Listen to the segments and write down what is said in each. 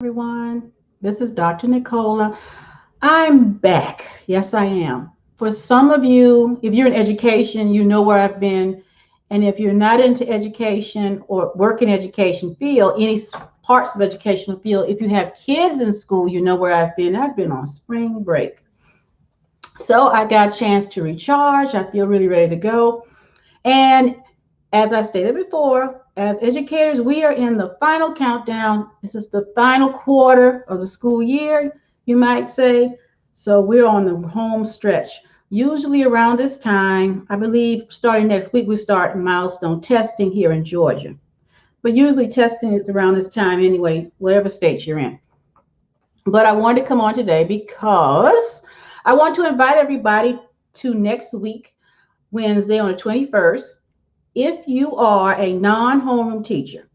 Everyone. This is Dr. Nicola. I'm back. Yes, I am. For some of you, if you're in education, you know where I've been. And if you're not into education or work in education field, any parts of educational field, if you have kids in school, you know where I've been. I've been on spring break. So I got a chance to recharge. I feel really ready to go. And as I stated before, as educators, we are in the final countdown. This is the final quarter of the school year, you might say. So we're on the home stretch. Usually around this time, I believe starting next week, we start milestone testing here in Georgia. But usually testing is around this time anyway, whatever state you're in. But I wanted to come on today because I want to invite everybody to next week, Wednesday on the 21st. If you are a non-homeroom teacher,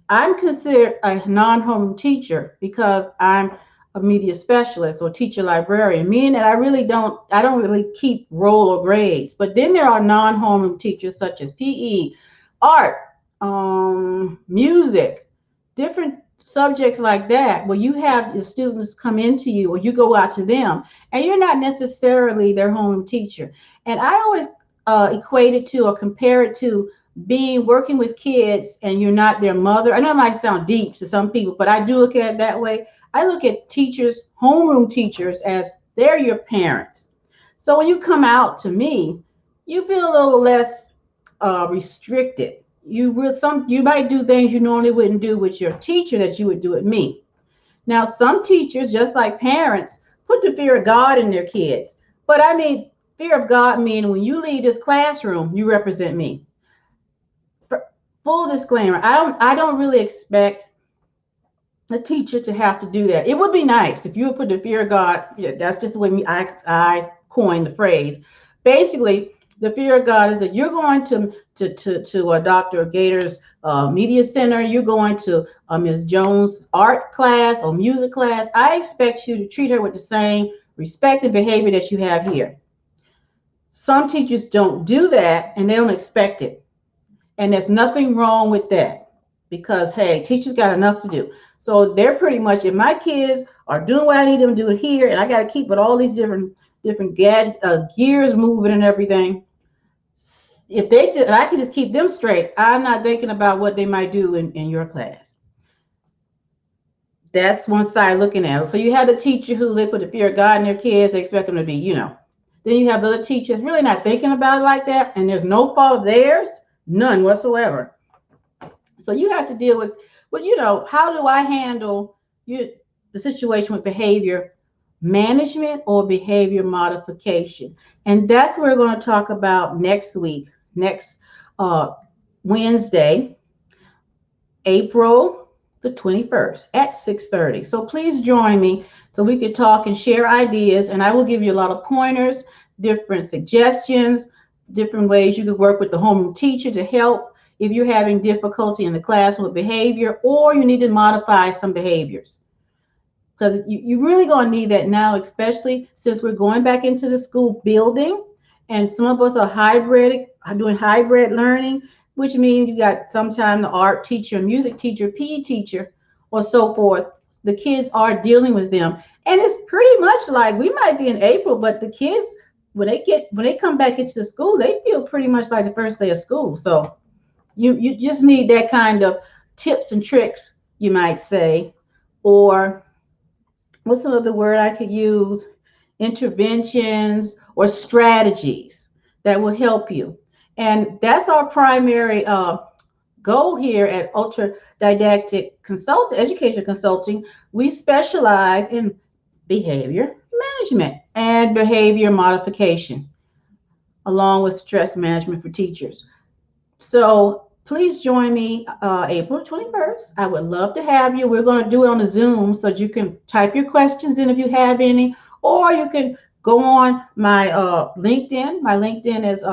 I'm considered a non-homeroom teacher because I'm a media specialist or teacher librarian, meaning that I don't really keep roll or grades. But then there are non-homeroom teachers such as PE, art, music, different subjects like that, where you have the students come into you or you go out to them, and you're not necessarily their homeroom teacher. And I always equate it to or compare it to being working with kids and you're not their mother. I know it might sound deep to some people, but I do look at it that way. I look at teachers, homeroom teachers, as they're your parents. So when you come out to me, you feel a little less restricted. You might do things you normally wouldn't do with your teacher that you would do with me. Now, some teachers, just like parents, put the fear of God in their kids. But I mean, fear of God meaning when you leave this classroom, you represent me. Full disclaimer, I don't really expect a teacher to have to do that. It would be nice if you would put the fear of God. Yeah, that's just the way I coined the phrase. Basically, the fear of God is that you're going to Dr. Gator's media center. You're going to Ms. Jones' art class or music class. I expect you to treat her with the same respect and behavior that you have here. Some teachers don't do that and they don't expect it. And there's nothing wrong with that because, hey, teachers got enough to do. So they're pretty much, if my kids are doing what I need them to do here, and I got to keep with all these different gears moving and everything, if I can just keep them straight, I'm not thinking about what they might do in your class. That's one side looking at it. So you have the teacher who live with the fear of God in their kids. They expect them to be, Then you have other teachers really not thinking about it like that, and there's no fault of theirs, none whatsoever. So you have to deal with, how do I handle the situation with behavior management or behavior modification? And that's what we're going to talk about next week, next uh, Wednesday, April the 21st at 6:30. So please join me so we can talk and share ideas, and I will give you a lot of pointers, different suggestions, different ways you could work with the homeroom teacher to help if you're having difficulty in the classroom with behavior or you need to modify some behaviors. Because you're really going to need that now, especially since we're going back into the school building and some of us are doing hybrid learning, which means you got sometimes the art teacher, music teacher, PE teacher, or so forth. The kids are dealing with them. And it's pretty much like we might be in April, but the kids, when they come back into the school, they feel pretty much like the first day of school. So you just need that kind of tips and tricks, you might say, or what's another word I could use? Interventions or strategies that will help you. And that's our primary goal here at Ultra Didactic Education Consulting. We specialize in behavior management and behavior modification, along with stress management for teachers. So please join me April 21st. I would love to have you. We're going to do it on a Zoom so that you can type your questions in if you have any, or you can go on my LinkedIn. My LinkedIn is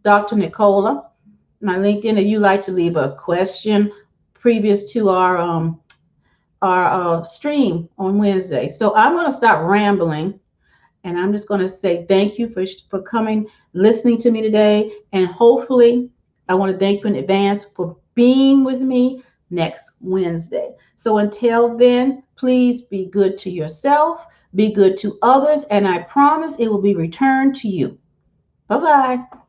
Dr. Nicola. My LinkedIn, if you like to leave a question previous to our stream on Wednesday. So I'm going to stop rambling. And I'm just going to say thank you for coming, listening to me today. And hopefully, I want to thank you in advance for being with me next Wednesday. So until then, please be good to yourself, be good to others, and I promise it will be returned to you. Bye-bye.